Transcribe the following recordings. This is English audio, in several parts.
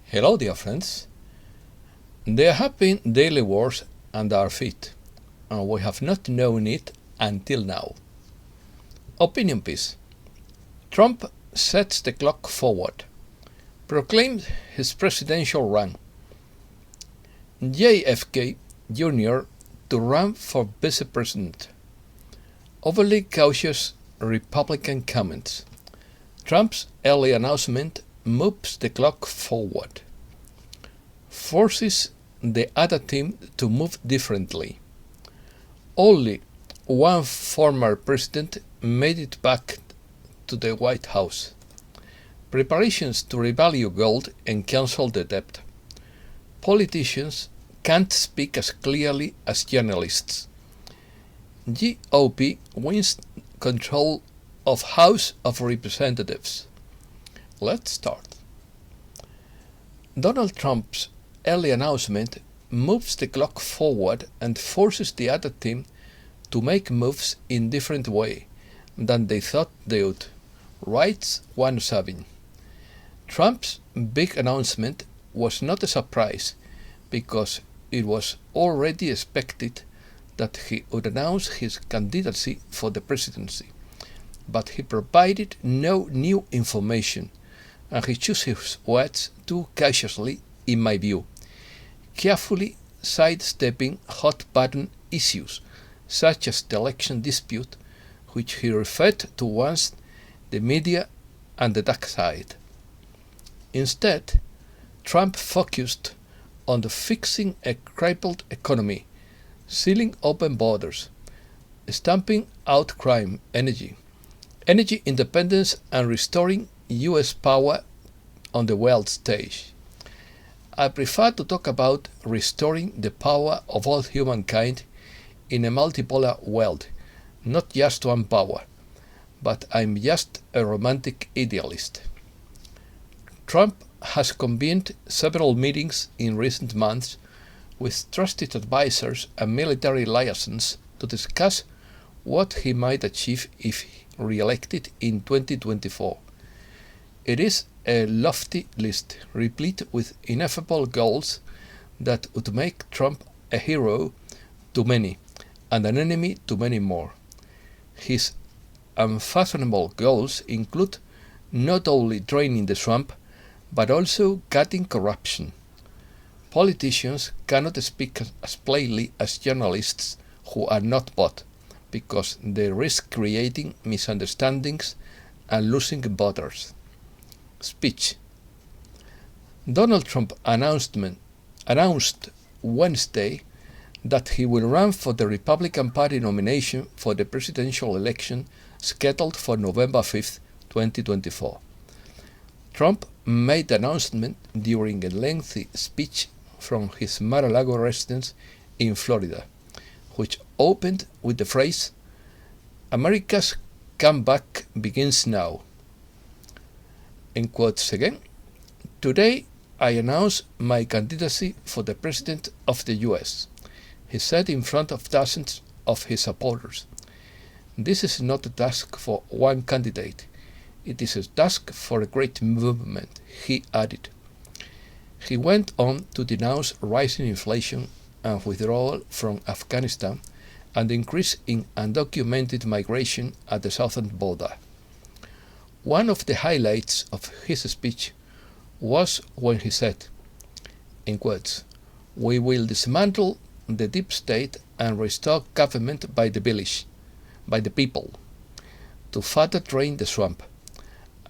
Hello, dear friends. There have been daily wars under our feet, and we have not known it until now. Opinion piece. Trump sets the clock forward, proclaims his presidential run. JFK Jr. to run for vice president. Overly cautious Republican comments. Trump's early announcement moves the clock forward, forces the other team to move differently. Only one former president made it back to the White House. Preparations to revalue gold and cancel the debt. Politicians can't speak as clearly as journalists. GOP wins control of House of Representatives. Let's start. Donald Trump's early announcement moves the clock forward and forces the other team to make moves in different way than they thought they would, writes one Sabin. Trump's big announcement was not a surprise because it was already expected that he would announce his candidacy for the presidency, but he provided no new information, and he chose his words too cautiously, in my view, carefully sidestepping hot-button issues such as the election dispute, which he referred to once the media and the dark side. Instead, Trump focused on the fixing a crippled economy, sealing open borders, stamping out crime, energy independence, and restoring U.S. power on the world stage. I prefer to talk about restoring the power of all humankind in a multipolar world, not just one power, but I'm just a romantic idealist. Trump has convened several meetings in recent months with trusted advisors and military liaisons to discuss what he might achieve if re-elected in 2024. It is a lofty list, replete with ineffable goals that would make Trump a hero to many and an enemy to many more. His unfathomable goals include not only draining the swamp, but also cutting corruption. Politicians cannot speak as plainly as journalists who are not bought, because they risk creating misunderstandings and losing voters. Speech. Donald Trump announced Wednesday that he will run for the Republican Party nomination for the presidential election scheduled for November 5, 2024. Trump made the announcement during a lengthy speech from his Mar-a-Lago residence in Florida, which opened with the phrase, "America's comeback begins now." In quotes again, "Today I announce my candidacy for the President of the U.S., he said in front of dozens of his supporters. This is not a task for one candidate. It is a task for a great movement, he added. He went on to denounce rising inflation and withdrawal from Afghanistan and the increase in undocumented migration at the southern border. One of the highlights of his speech was when he said, in quotes, "We will dismantle the deep state and restore government by the village, by the people, to further drain the swamp.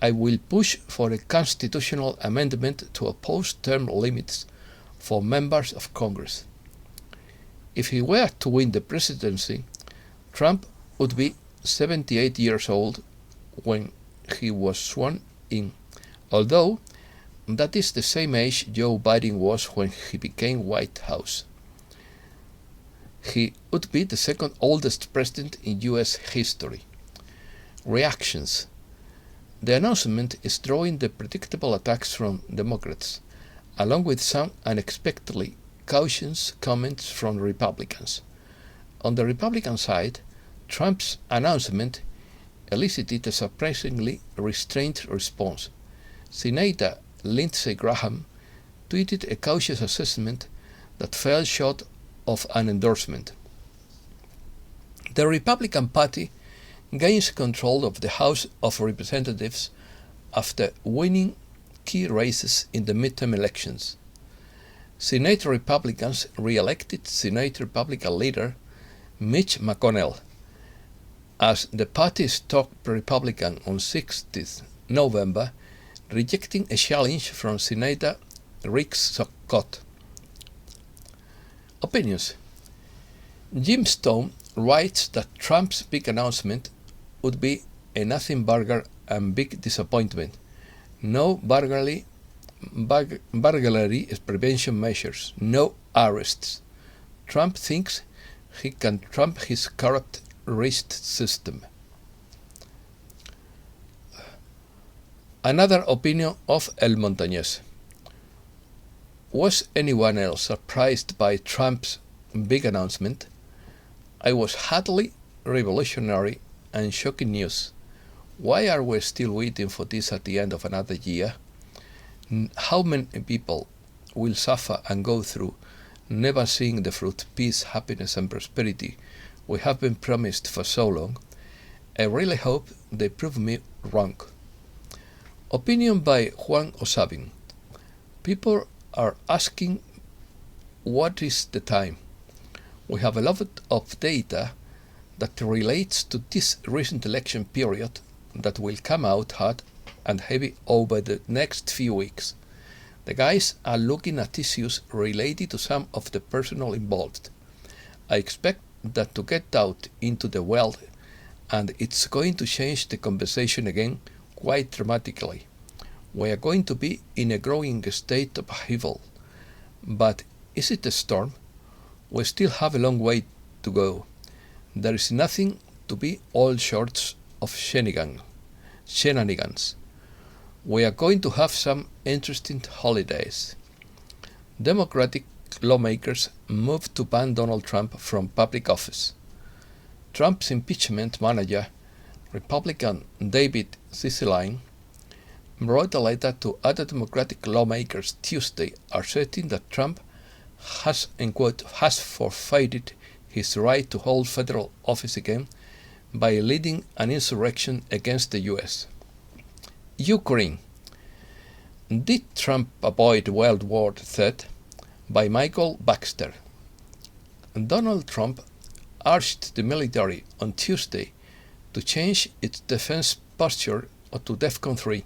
I will push for a constitutional amendment to oppose term limits for members of Congress." If he were to win the presidency, Trump would be 78 years old when he was sworn in, although that is the same age Joe Biden was when he became White House. He would be the second oldest president in U.S. history. Reactions. The announcement is drawing the predictable attacks from Democrats, along with some unexpectedly cautious comments from Republicans. On the Republican side, Trump's announcement elicited a surprisingly restrained response. Senator Lindsey Graham tweeted a cautious assessment that fell short of an endorsement. The Republican Party gains control of the House of Representatives after winning key races in the midterm elections. Senate Republicans re-elected Senate Republican leader Mitch McConnell as the party's top Republican on 6th November, rejecting a challenge from Senator Rick Scott. Opinions. Jim Stone writes that Trump's big announcement would be a nothing burger and big disappointment. No burglary prevention measures, no arrests. Trump thinks he can trump his corrupt wrist system. Another opinion of El Montañés. Was anyone else surprised by Trump's big announcement? I was hardly revolutionary and shocking news. Why are we still waiting for this at the end of another year? How many people will suffer and go through, never seeing the fruit, peace, happiness and prosperity we have been promised for so long? I really hope they prove me wrong. Opinion by Juan Osabin. People are asking, what is the time? We have a lot of data that relates to this recent election period that will come out hard and heavy over the next few weeks. The guys are looking at issues related to some of the personnel involved. I expect that to get out into the world, and it's going to change the conversation again quite dramatically. We are going to be in a growing state of upheaval. But is it a storm? We still have a long way to go. There is nothing to be all short of shenanigans. We are going to have some interesting holidays. Democratic lawmakers moved to ban Donald Trump from public office. Trump's impeachment manager, Republican David Cicilline, wrote a letter to other Democratic lawmakers Tuesday asserting that Trump has, in quote, has forfeited his right to hold federal office again by leading an insurrection against the U.S. Ukraine. Did Trump avoid World War III? By Michael Baxter. Donald Trump urged the military on Tuesday to change its defense posture to DEFCON 3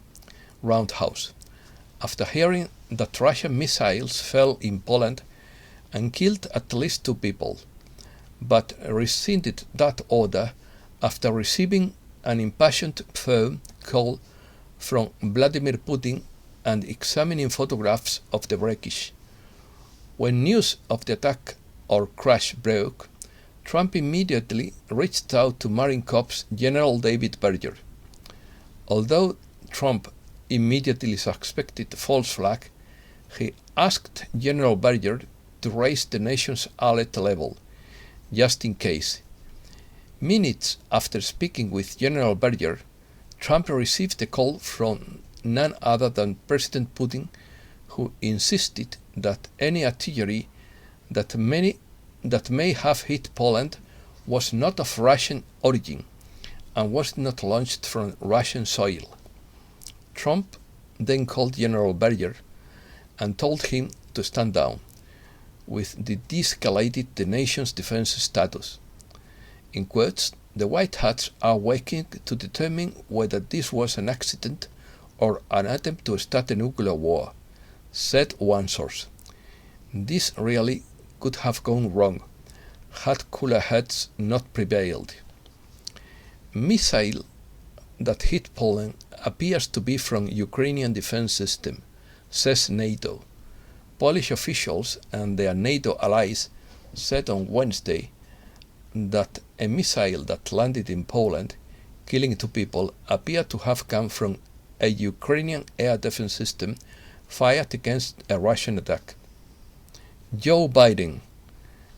roundhouse after hearing that Russian missiles fell in Poland and killed at least 2 people, but rescinded that order after receiving an impassioned phone call from Vladimir Putin and examining photographs of the wreckage. When news of the attack or crash broke, Trump immediately reached out to Marine Corps General David Berger. Although Trump immediately suspected false flag, he asked General Berger to raise the nation's alert level, just in case. Minutes after speaking with General Berger, Trump received a call from none other than President Putin, who insisted that any artillery that may have hit Poland was not of Russian origin and was not launched from Russian soil. Trump then called General Berger and told him to stand down, which de-escalated the nation's defense status. In quotes, the White Hats are working to determine whether this was an accident or an attempt to start a nuclear war, said one source. This really could have gone wrong had cooler heads not prevailed. Missile that hit Poland appears to be from Ukrainian defense system, says NATO. Polish officials and their NATO allies said on Wednesday that a missile that landed in Poland, killing 2 people, appeared to have come from a Ukrainian air defense system fired against a Russian attack. Joe Biden,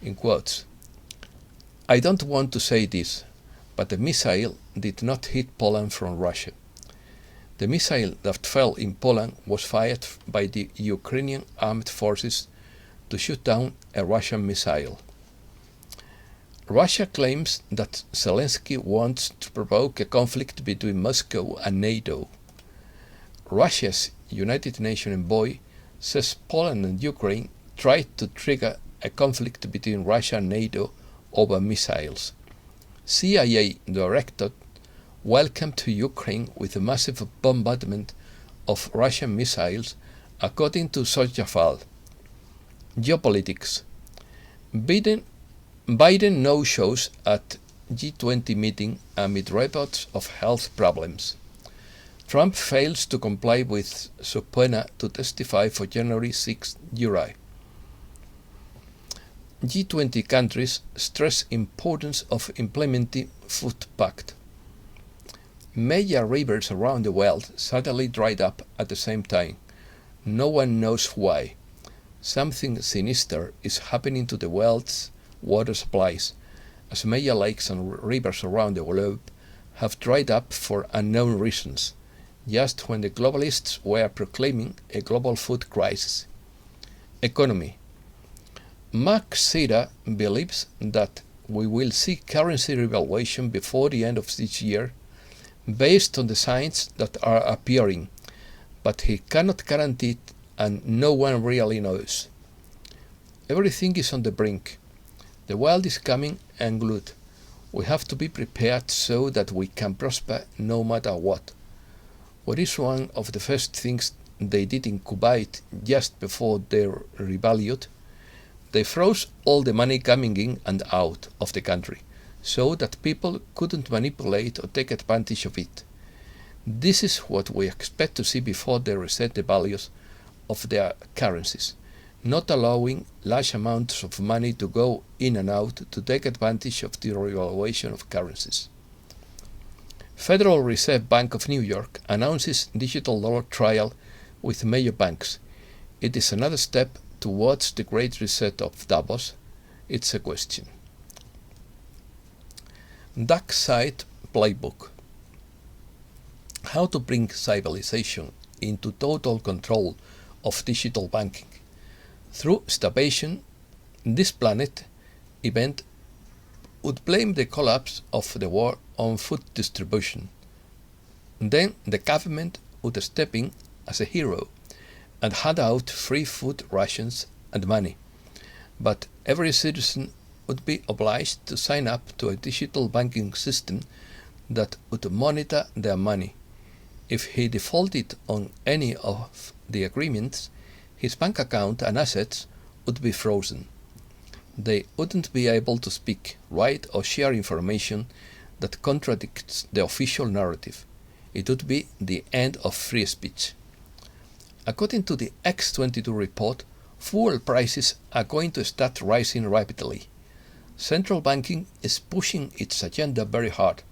in quotes, I don't want to say this, but the missile did not hit Poland from Russia. The missile that fell in Poland was fired by the Ukrainian armed forces to shoot down a Russian missile. Russia claims that Zelensky wants to provoke a conflict between Moscow and NATO. Russia's United Nations envoy says Poland and Ukraine tried to trigger a conflict between Russia and NATO over missiles. CIA director welcomed to Ukraine with a massive bombardment of Russian missiles, according to Sojafal. Geopolitics. Biden no-shows at G20 meeting amid reports of health problems. Trump fails to comply with subpoena to testify for January 6 jury. G20 countries stress importance of implementing Food Pact. Major rivers around the world suddenly dried up at the same time. No one knows why. Something sinister is happening to the world's water supplies, as major lakes and rivers around the globe have dried up for unknown reasons, just when the globalists were proclaiming a global food crisis. Economy. Mark Sira believes that we will see currency revaluation before the end of this year, based on the signs that are appearing, but he cannot guarantee it, and no one really knows. Everything is on the brink. The world is coming unglued. We have to be prepared so that we can prosper no matter what. What is one of the first things they did in Kuwait just before they revalued? They froze all the money coming in and out of the country, so that people couldn't manipulate or take advantage of it. This is what we expect to see before they reset the values of their currencies, not allowing large amounts of money to go in and out to take advantage of the revaluation of currencies. Federal Reserve Bank of New York announces digital dollar trial with major banks. It is another step towards the Great Reset of Davos. It's a question. Dark Side Playbook. How to bring civilization into total control of digital banking. Through starvation, this planet event would blame the collapse of the war on food distribution. Then the government would step in as a hero and hand out free food rations and money. But every citizen would be obliged to sign up to a digital banking system that would monitor their money. If he defaulted on any of the agreements, his bank account and assets would be frozen. They wouldn't be able to speak, write, or share information that contradicts the official narrative. It would be the end of free speech. According to the X22 report, fuel prices are going to start rising rapidly. Central banking is pushing its agenda very hard,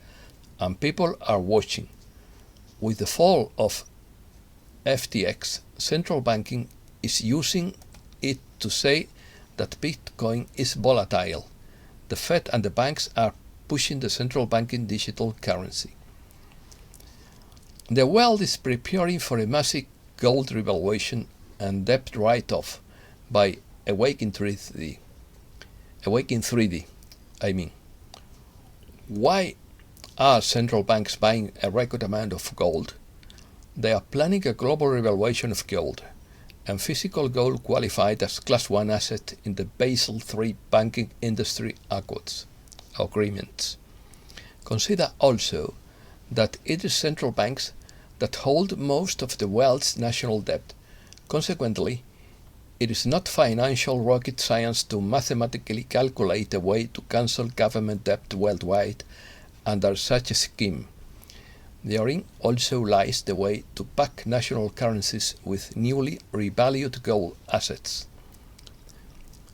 and people are watching. With the fall of FTX, central banking is using it to say that Bitcoin is volatile. The Fed and the banks are pushing the central banking digital currency. The world is preparing for a massive gold revaluation and debt write-off by Awaken 3D. Why are central banks buying a record amount of gold? They are planning a global revaluation of gold, and physical gold qualified as Class 1 asset in the Basel III banking industry agreements. Consider also that it is central banks that hold most of the world's national debt. Consequently, it is not financial rocket science to mathematically calculate a way to cancel government debt worldwide under such a scheme. Therein also lies the way to back national currencies with newly revalued gold assets.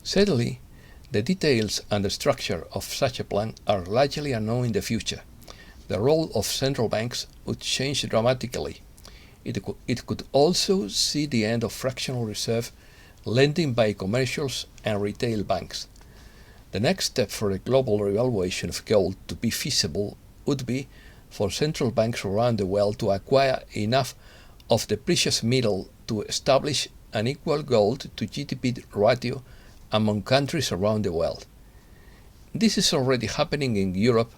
Sadly, the details and the structure of such a plan are largely unknown in the future. The role of central banks would change dramatically. It could also see the end of fractional reserve lending by commercials and retail banks. The next step for a global revaluation of gold to be feasible would be for central banks around the world to acquire enough of the precious metal to establish an equal gold to GDP ratio among countries around the world. This is already happening in Europe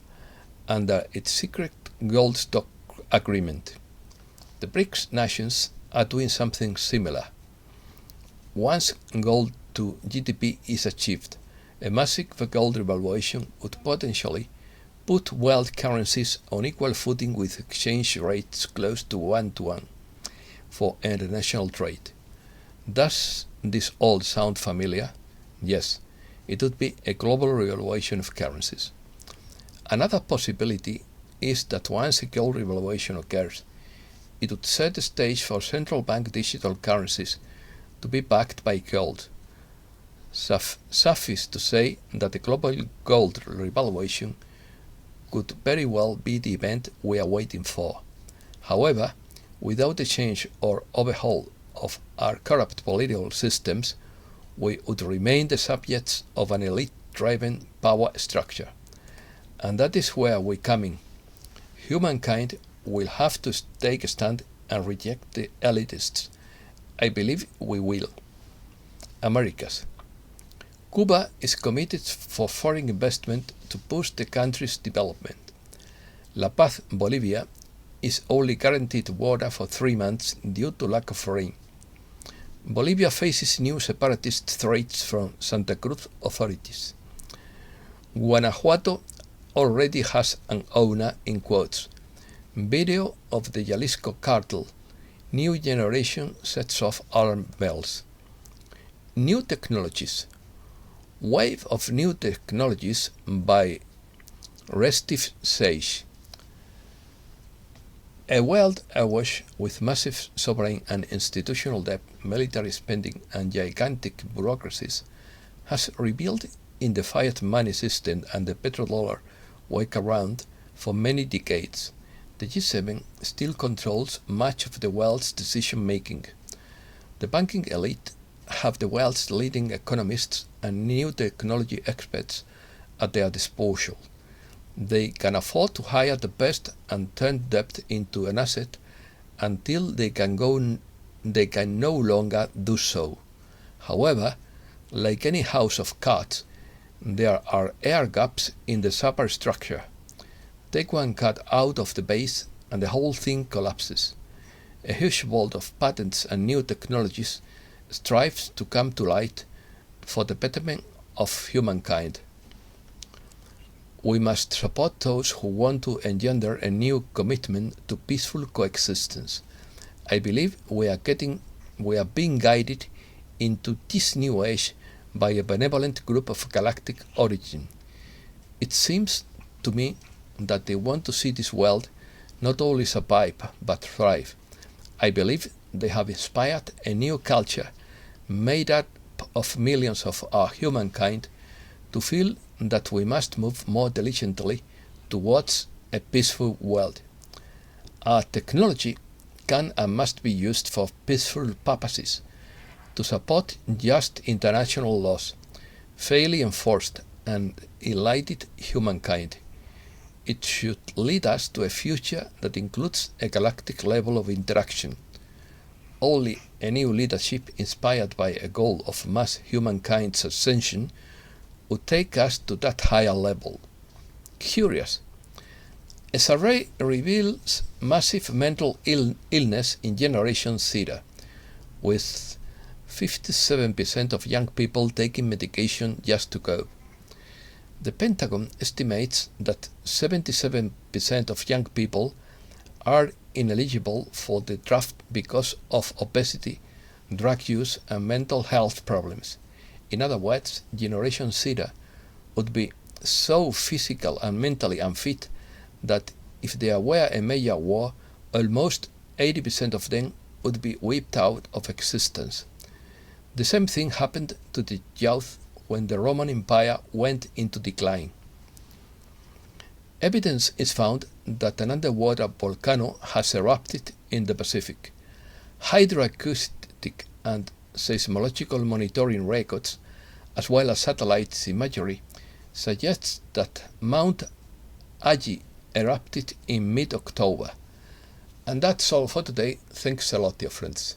under its secret gold stock agreement. The BRICS nations are doing something similar. Once gold to GDP is achieved, a massive gold revaluation would potentially put world currencies on equal footing with exchange rates close to 1-to-1 for international trade. Does this all sound familiar? Yes, it would be a global revaluation of currencies. Another possibility is that once a gold revaluation occurs, it would set the stage for central bank digital currencies to be backed by gold. Suffice to say that a global gold revaluation could very well be the event we are waiting for. However, without a change or overhaul of our corrupt political systems, we would remain the subjects of an elite-driven power structure. And that is where we're coming. Humankind will have to take a stand and reject the elitists. I believe we will. Americas. Cuba is committed for foreign investment to boost the country's development. La Paz, Bolivia, is only guaranteed water for 3 months due to lack of rain. Bolivia faces new separatist threats from Santa Cruz authorities. Guanajuato already has an owner in quotes. Video of the Jalisco cartel. New generation sets off alarm bells. New technologies. Wave of new technologies by Restif Sage. A world awash with massive sovereign and institutional debt, military spending, and gigantic bureaucracies has revealed in the fiat money system and the petrodollar workaround for many decades. The G7 still controls much of the world's decision-making. The banking elite have the world's leading economists and new technology experts at their disposal. They can afford to hire the best and turn debt into an asset until they can no longer do so. However, like any house of cards, there are air gaps in the superstructure. Take one cut out of the base and the whole thing collapses. A huge vault of patents and new technologies strives to come to light for the betterment of humankind. We must support those who want to engender a new commitment to peaceful coexistence. I believe we are being guided into this new age by a benevolent group of galactic origin. It seems to me that they want to see this world not only survive but thrive. I believe they have inspired a new culture made up of millions of our humankind to feel that we must move more diligently towards a peaceful world. Our technology can and must be used for peaceful purposes, to support just international laws, fairly enforced and enlightened humankind. It should lead us to a future that includes a galactic level of interaction. Only a new leadership inspired by a goal of mass humankind's ascension would take us to that higher level. Curious. A survey reveals massive mental illness in Generation Zeta, with 57% of young people taking medication just to cope. The Pentagon estimates that 77% of young people are ineligible for the draft because of obesity, drug use, and mental health problems. In other words, Generation Zeta would be so physical and mentally unfit that if there were a major war, almost 80% of them would be wiped out of existence. The same thing happened to the youth when the Roman Empire went into decline. Evidence is found that an underwater volcano has erupted in the Pacific. Hydroacoustic and seismological monitoring records, as well as satellite imagery, suggests that Mount Aji erupted in mid-October. And that's all for today. Thanks a lot, dear friends.